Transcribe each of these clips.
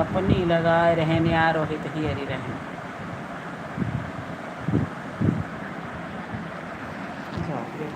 अपनी लगाए रहन या रोहित ही हरी रहन। So, wir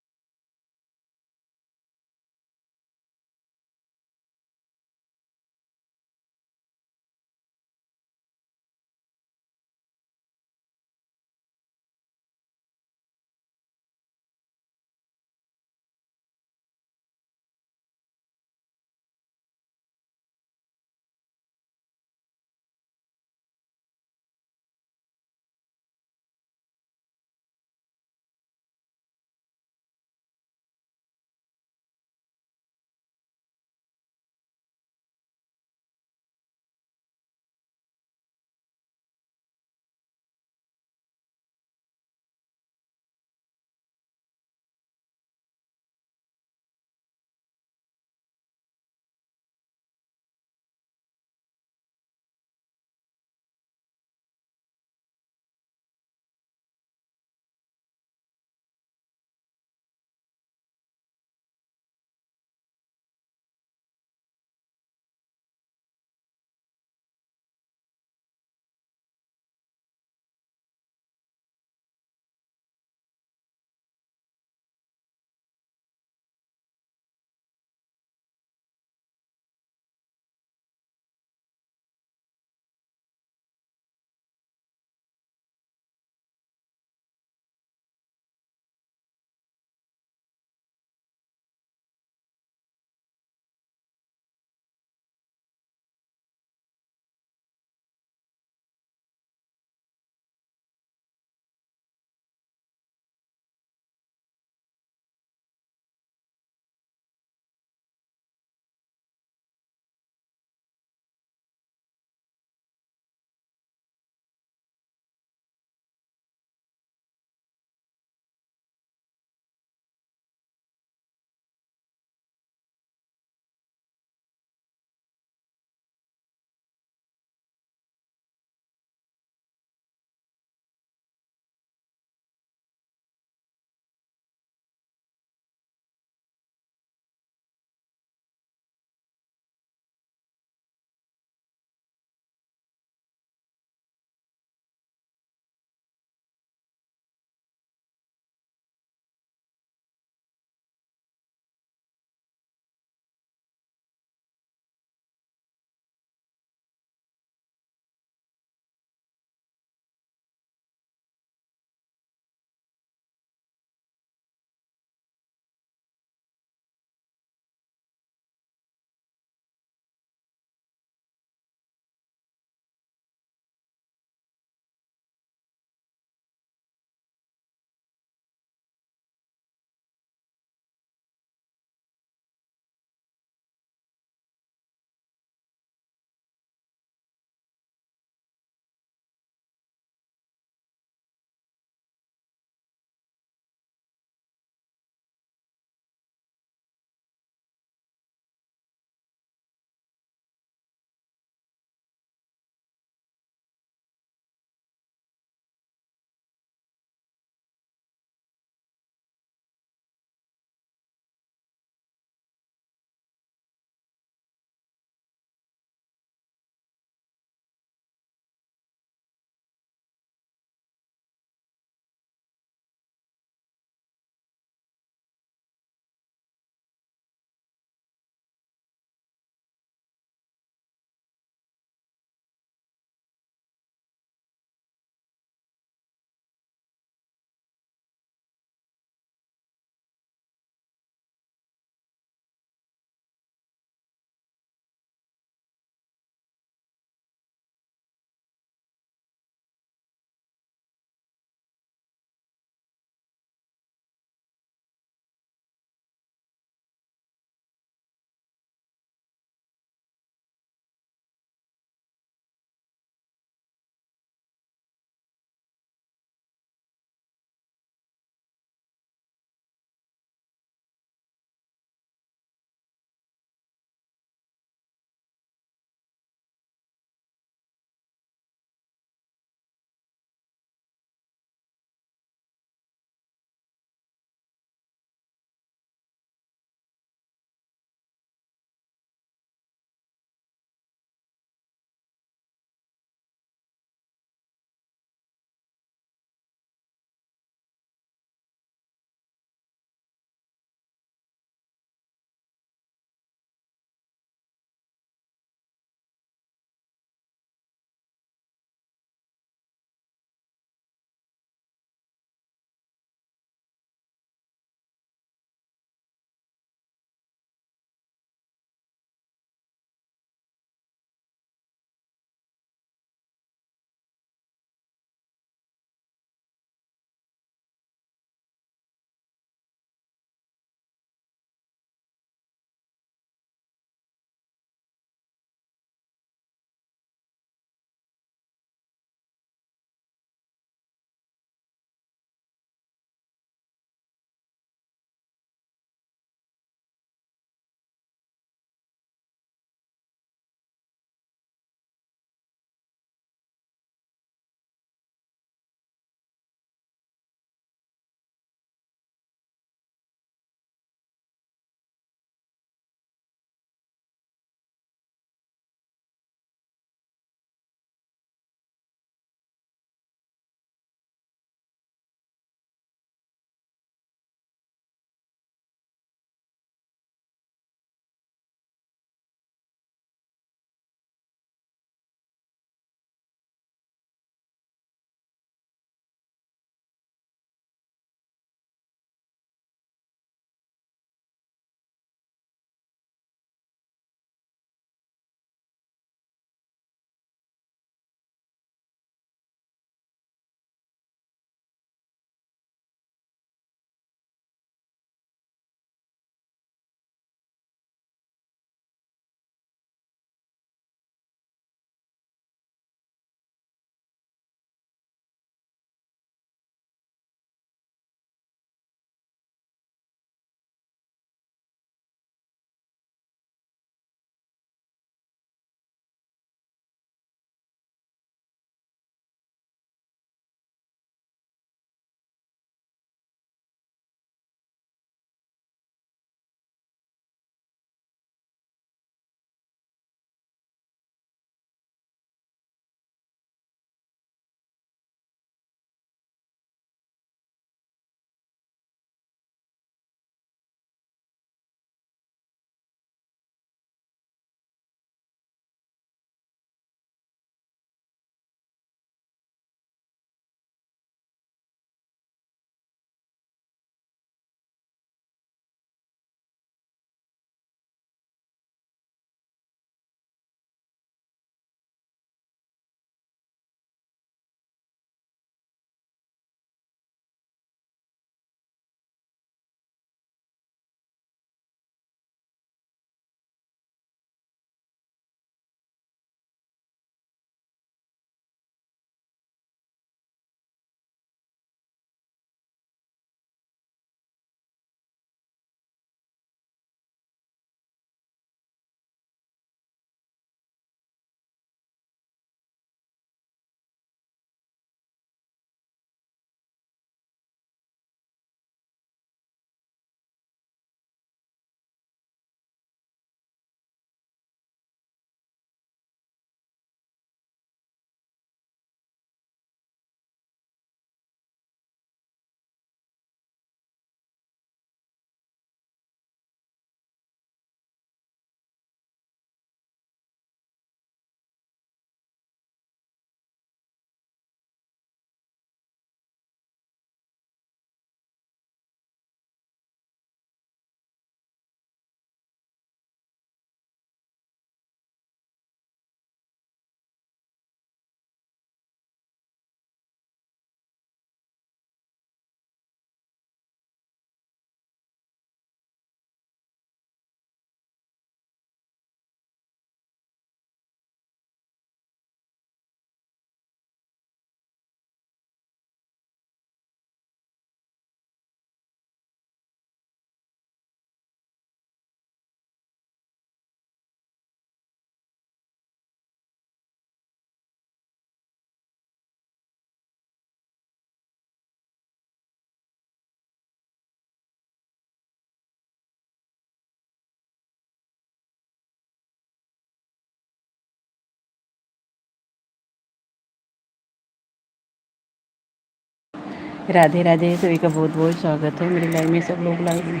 राधे राधे, सभी का बहुत बहुत स्वागत है मेरी लाइव में। सब लोग लाइव में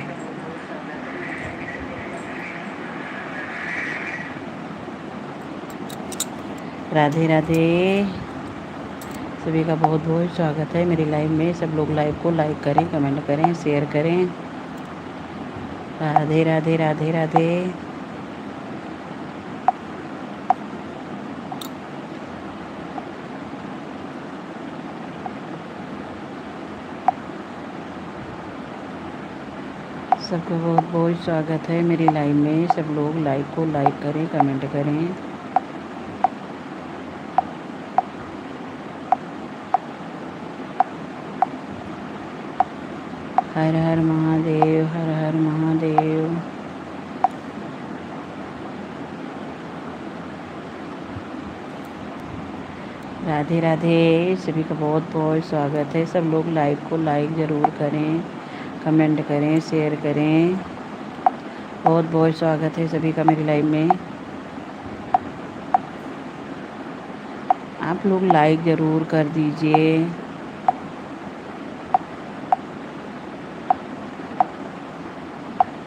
राधे राधे, सभी का बहुत बहुत स्वागत है मेरी लाइव में। सब लोग लाइव को लाइक करें, कमेंट करें, शेयर करें। राधे राधे राधे राधे। सबका बहुत बहुत स्वागत है मेरी लाइव में। सब लोग लाइव को लाइक करें, कमेंट करें। हर हर महादेव, हर हर महादेव। राधे राधे, सभी का बहुत बहुत स्वागत है। सब लोग लाइव को लाइक ज़रूर करें, कमेंट करें, शेयर करें। बहुत बहुत स्वागत है सभी का मेरी लाइव में। आप लोग लाइक ज़रूर कर दीजिए।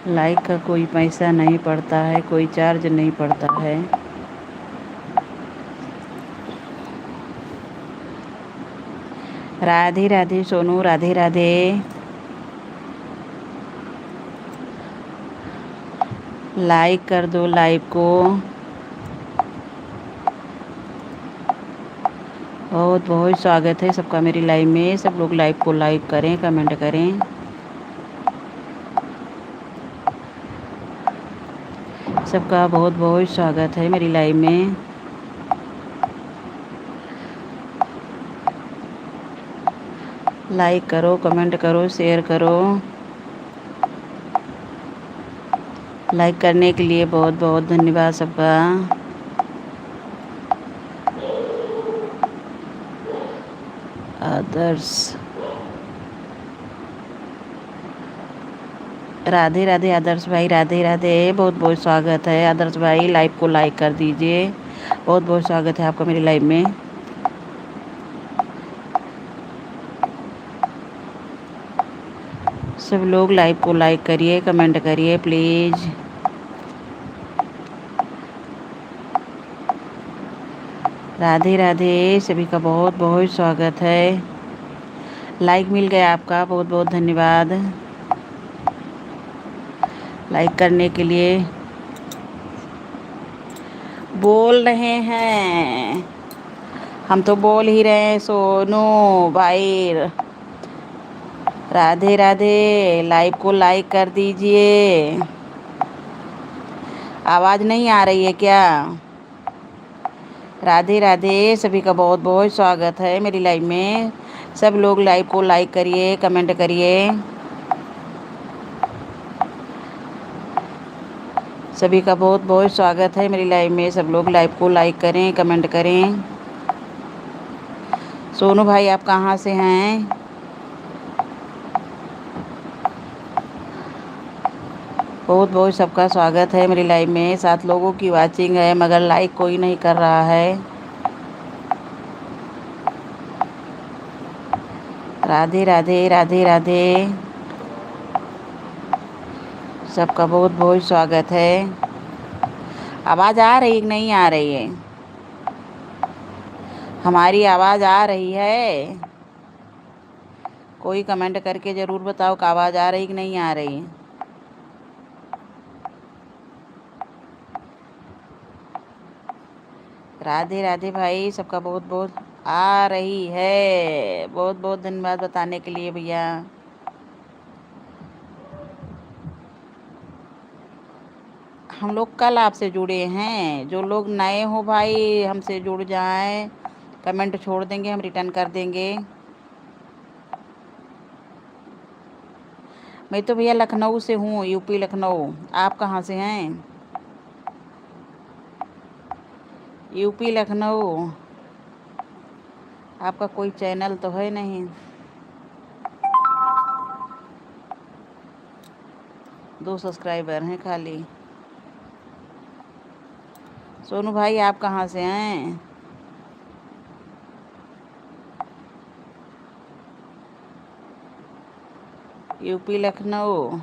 लाइक का कोई पैसा नहीं पड़ता है, कोई चार्ज नहीं पड़ता है। राधे राधे सोनू, राधे राधे। लाइक कर दो लाइव को। बहुत बहुत स्वागत है सबका मेरी लाइव में। सब लोग लाइव को लाइक करें, कमेंट करें। सबका बहुत बहुत स्वागत है मेरी लाइव में। लाइक करो, कमेंट करो, शेयर करो। लाइक करने के लिए बहुत बहुत धन्यवाद सबका। आदर्श, राधे राधे आदर्श भाई, राधे राधे। बहुत बहुत स्वागत है आदर्श भाई। लाइव को लाइक कर दीजिए। बहुत बहुत स्वागत है आपका मेरी लाइव में। सब लोग लाइव को लाइक करिए, कमेंट करिए प्लीज़। राधे राधे, सभी का बहुत बहुत स्वागत है। लाइक मिल गया आपका, बहुत बहुत धन्यवाद लाइक करने के लिए। बोल रहे हैं, हम तो बोल ही रहे हैं सोनू भाई। राधे राधे, लाइव को लाइक कर दीजिए। आवाज़ नहीं आ रही है क्या? राधे राधे, सभी का बहुत बहुत स्वागत है मेरी लाइव में। सब लोग लाइव को लाइक करिए, कमेंट करिए। सभी का बहुत बहुत स्वागत है मेरी लाइव में। सब लोग लाइव को लाइक करें, कमेंट करें। सोनू भाई आप कहाँ से हैं? बहुत बहुत सबका स्वागत है मेरी लाइव में। 7 लोगों की वाचिंग है मगर लाइक कोई नहीं कर रहा है। राधे राधे, राधे राधे, सबका बहुत बहुत स्वागत है। आवाज़ आ रही कि नहीं आ रही है? हमारी आवाज़ आ रही है? कोई कमेंट करके ज़रूर बताओ कि आवाज़ आ रही कि नहीं आ रही। राधे राधे भाई, सबका बहुत बहुत आ रही है। बहुत बहुत धन्यवाद बताने के लिए भैया। हम लोग कल आपसे जुड़े हैं। जो लोग नए हो भाई हमसे जुड़ जाएं, कमेंट छोड़ देंगे, हम रिटर्न कर देंगे। मैं तो भैया लखनऊ से हूँ, यूपी लखनऊ। आप कहाँ से हैं? यूपी लखनऊ। आपका कोई चैनल तो है नहीं? 2 सब्सक्राइबर हैं खाली। सोनू भाई आप कहाँ से हैं? यूपी लखनऊ।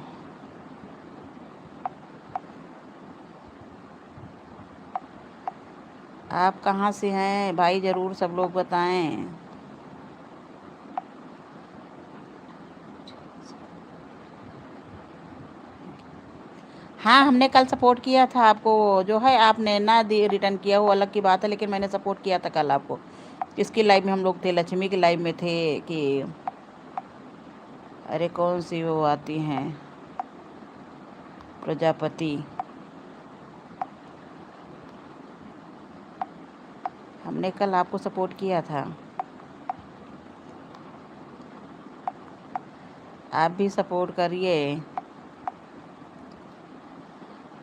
आप कहाँ से हैं भाई, ज़रूर सब लोग बताएं। हाँ, हमने कल सपोर्ट किया था आपको, जो है आपने ना रिटर्न किया वो अलग की बात है, लेकिन मैंने सपोर्ट किया था कल आपको। किसकी लाइव में हम लोग थे? लक्ष्मी की लाइव में थे कि अरे कौन सी वो आती हैं, प्रजापति। हमने कल आपको सपोर्ट किया था, आप भी सपोर्ट करिए।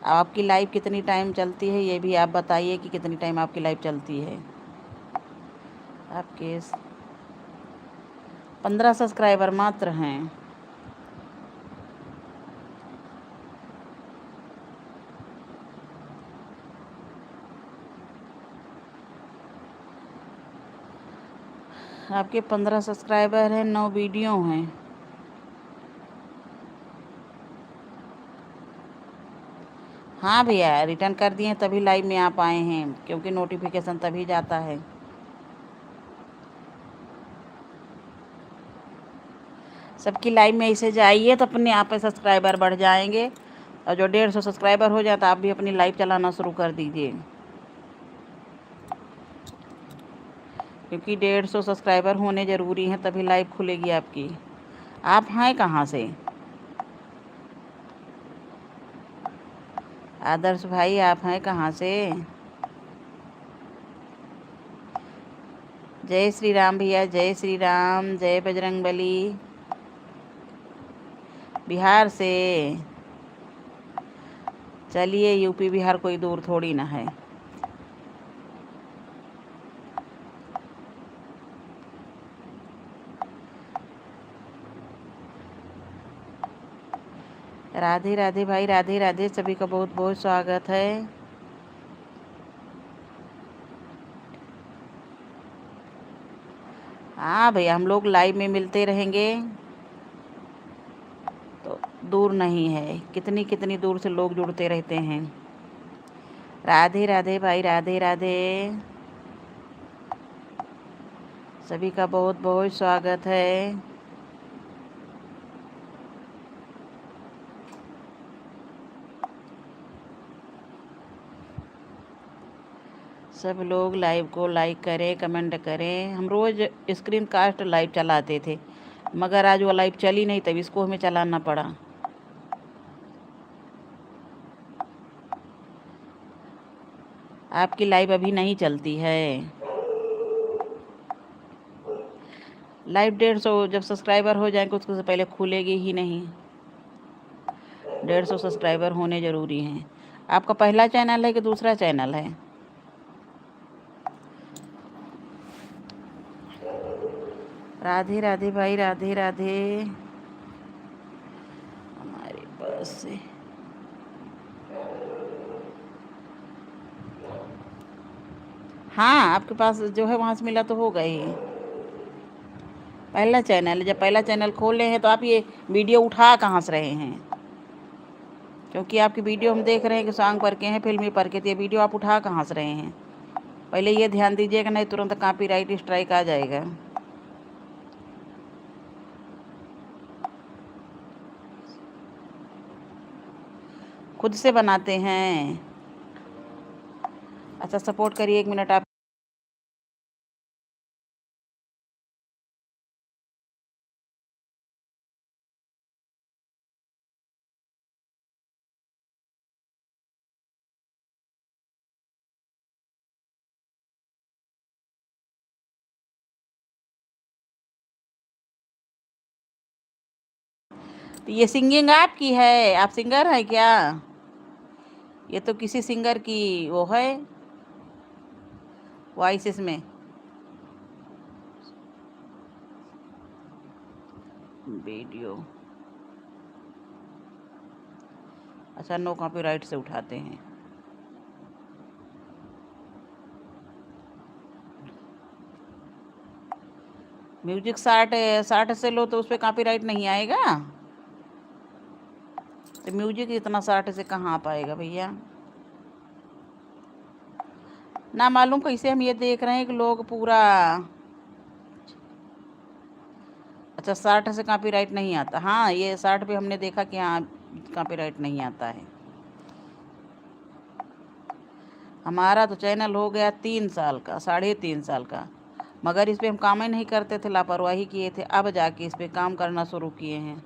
आपकी लाइव कितनी टाइम चलती है ये भी आप बताइए कि कितनी टाइम आपकी लाइव चलती है। आपके 15 सब्सक्राइबर मात्र हैं। आपके 15 सब्सक्राइबर हैं, 9 वीडियो हैं। हाँ भैया, रिटर्न कर दिए तभी लाइव में आप आए हैं, क्योंकि नोटिफिकेशन तभी जाता है। सबकी लाइव में ऐसे जाइए तो अपने आप पे सब्सक्राइबर बढ़ जाएंगे, और जो 150 सब्सक्राइबर हो जाता आप भी अपनी लाइव चलाना शुरू कर दीजिए, क्योंकि 150 सब्सक्राइबर होने ज़रूरी हैं तभी लाइव खुलेगी आपकी। आप हैं कहाँ से? आदर्श भाई आप हैं कहाँ से? जय श्री राम भैया, जय श्री राम, जय बजरंगबली। बिहार से? चलिए, यूपी बिहार कोई दूर थोड़ी ना है। राधे राधे भाई, राधे राधे, सभी का बहुत बहुत स्वागत है। हाँ भैया, हम लोग लाइव में मिलते रहेंगे, तो दूर नहीं है, कितनी कितनी दूर से लोग जुड़ते रहते हैं। राधे राधे भाई, राधे राधे, सभी का बहुत बहुत स्वागत है। सब लोग लाइव को लाइक करें, कमेंट करें। हम रोज़ स्क्रीन कास्ट लाइव चलाते थे, मगर आज वो लाइव चली नहीं, तब इसको हमें चलाना पड़ा। आपकी लाइव अभी नहीं चलती है। लाइव 150 जब सब्सक्राइबर हो जाएंगे उसके पहले खुलेगी ही नहीं। 150 सब्सक्राइबर होने ज़रूरी हैं। आपका पहला चैनल है कि दूसरा चैनल है? राधे राधे भाई, राधे राधे। हमारे पास से हाँ, आपके पास जो है वहाँ से मिला तो होगा ही। पहला चैनल, जब पहला चैनल खोले हैं तो आप ये वीडियो उठा कहाँ से रहे हैं? क्योंकि आपकी वीडियो हम देख रहे हैं कि सॉन्ग पर के हैं, फिल्मी पर के, तो ये वीडियो आप उठा कहाँ से रहे हैं? पहले ये ध्यान दीजिएगा, नहीं तुरंत कॉपीराइट स्ट्राइक आ जाएगा। खुद से बनाते हैं? अच्छा, सपोर्ट करिए, 1 मिनट आप। तो ये सिंगिंग आपकी है? आप सिंगर हैं क्या? ये तो किसी सिंगर की वो है, वॉइस इसमें। वीडियो, अच्छा, नो कॉपीराइट से उठाते हैं। म्यूजिक 60 60 से लो तो उस पर कॉपीराइट नहीं आएगा। तो म्यूजिक इतना 60 से कहाँ आ पाएगा भैया। ना मालूम कैसे हम ये देख रहे हैं कि लोग पूरा। अच्छा 60 से कॉपीराइट नहीं आता। हाँ ये 60 पे हमने देखा कि हाँ कॉपीराइट नहीं आता है। हमारा तो चैनल हो गया 3 साल का, 3.5 साल का, मगर इस पर हम काम ही नहीं करते थे, लापरवाही किए थे। अब जाके इस पर काम करना शुरू किए हैं।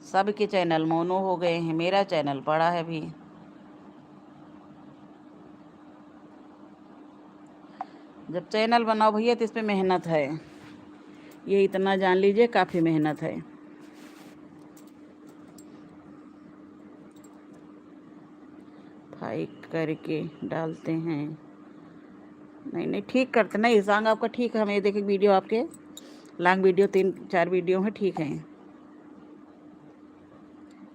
सबके चैनल मोनो हो गए हैं, मेरा चैनल पड़ा है अभी। जब चैनल बनाओ भैया तो इस पर मेहनत है, ये इतना जान लीजिए, काफ़ी मेहनत है। फाइक करके डालते हैं। नहीं नहीं ठीक करते, नहीं सॉन्ग आपका ठीक है। हम ये देखें वीडियो आपके लॉन्ग वीडियो 3-4 वीडियो हैं, ठीक हैं।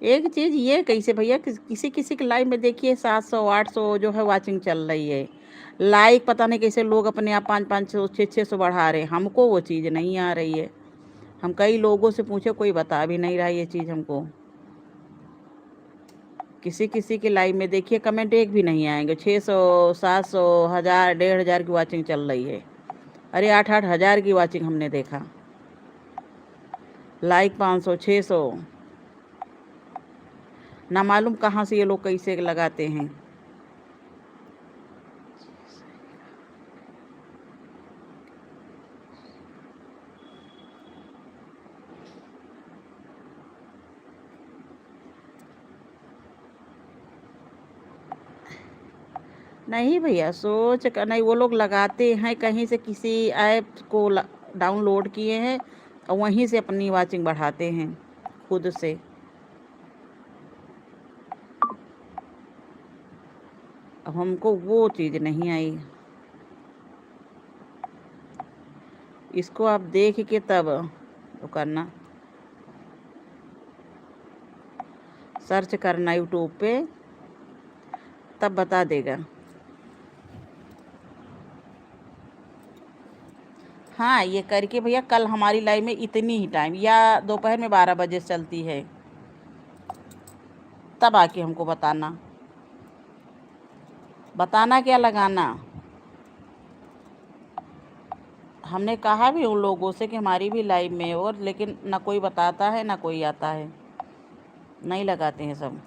एक चीज़ ये कैसे भैया किसी किसी के लाइव में देखिए 700-800 जो है वाचिंग चल रही है। लाइक पता नहीं कैसे लोग अपने आप 500-500 600 बढ़ा रहे हैं। हमको वो चीज़ नहीं आ रही है। हम कई लोगों से पूछे, कोई बता भी नहीं रहा ये चीज़ हमको। किसी किसी के लाइव में देखिए कमेंट एक भी नहीं आएंगे। 600-700 1000 1500 की वाचिंग चल रही है। अरे 8-8 हज़ार की वाचिंग हमने देखा। लाइक 500-600। ना मालूम कहाँ से ये लोग कैसे लगाते हैं। नहीं भैया सोच कर नहीं, वो लोग लगाते हैं कहीं से, किसी ऐप को डाउनलोड किए हैं और वहीं से अपनी वाचिंग बढ़ाते हैं खुद से। अब हमको वो चीज़ नहीं आई। इसको आप देख के तब वो करना, सर्च करना यूट्यूब पे, तब बता देगा। हाँ ये करके भैया कल हमारी लाइव में इतनी ही टाइम या दोपहर में 12 बजे चलती है, तब आके हमको बताना। बताना क्या लगाना। हमने कहा भी उन लोगों से कि हमारी भी लाइव में, और लेकिन ना कोई बताता है ना कोई आता है, नहीं लगाते हैं सब।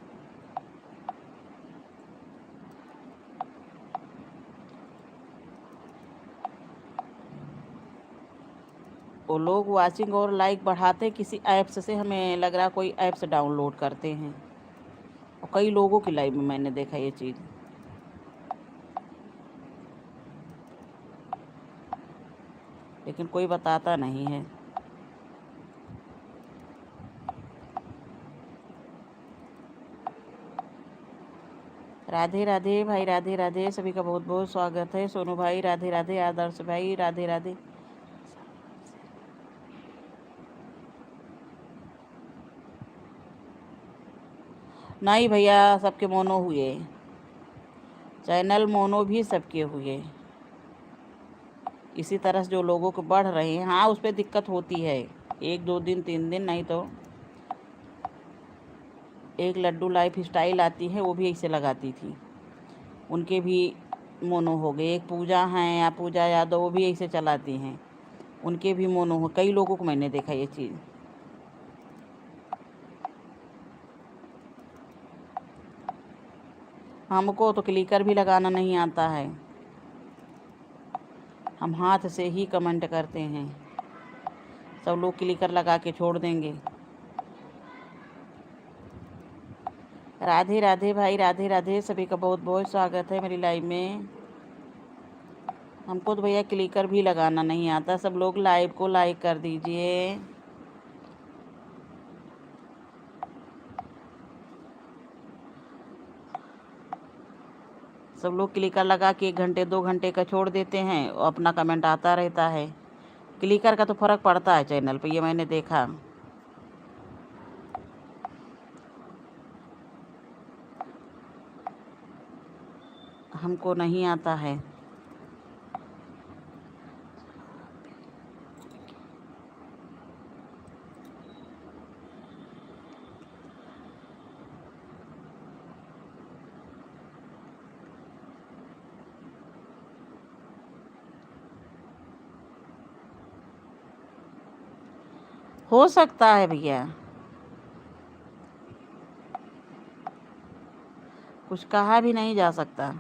वो लोग वाचिंग और लाइक बढ़ाते किसी ऐप से, हमें लग रहा कोई ऐप से डाउनलोड करते हैं। और कई लोगों की लाइव में मैंने देखा ये चीज़। लेकिन कोई बताता नहीं है। राधे राधे भाई, राधे राधे, सभी का बहुत बहुत स्वागत है। सोनू भाई राधे राधे, आदर्श भाई राधे राधे। नहीं भैया सबके मोनो हुए, चैनल मोनो भी सबके हुए। इसी तरह से जो लोगों को बढ़ रहे हैं, हाँ उस पर दिक्कत होती है 1-2 दिन 3 दिन, नहीं तो एक लड्डू लाइफ स्टाइल आती है, वो भी ऐसे लगाती थी, उनके भी मोनो हो गए। एक पूजा हैं या पूजा यादव, वो भी ऐसे चलाती हैं, उनके भी मोनो हो। कई लोगों को मैंने देखा ये चीज़। हमको तो क्लिकर भी लगाना नहीं आता है, हम हाथ से ही कमेंट करते हैं। सब लोग क्लिकर लगा के छोड़ देंगे। राधे राधे भाई, राधे राधे, सभी का बहुत बहुत स्वागत है मेरी लाइव में। हमको तो भैया क्लिकर भी लगाना नहीं आता। सब लोग लाइव को लाइक कर दीजिए। सब लोग क्लिकर लगा के 1-2 घंटे का छोड़ देते हैं और अपना कमेंट आता रहता है। क्लिकर का तो फ़र्क पड़ता है चैनल पे, ये मैंने देखा। हमको नहीं आता है। हो सकता है भैया, कुछ कहा भी नहीं जा सकता।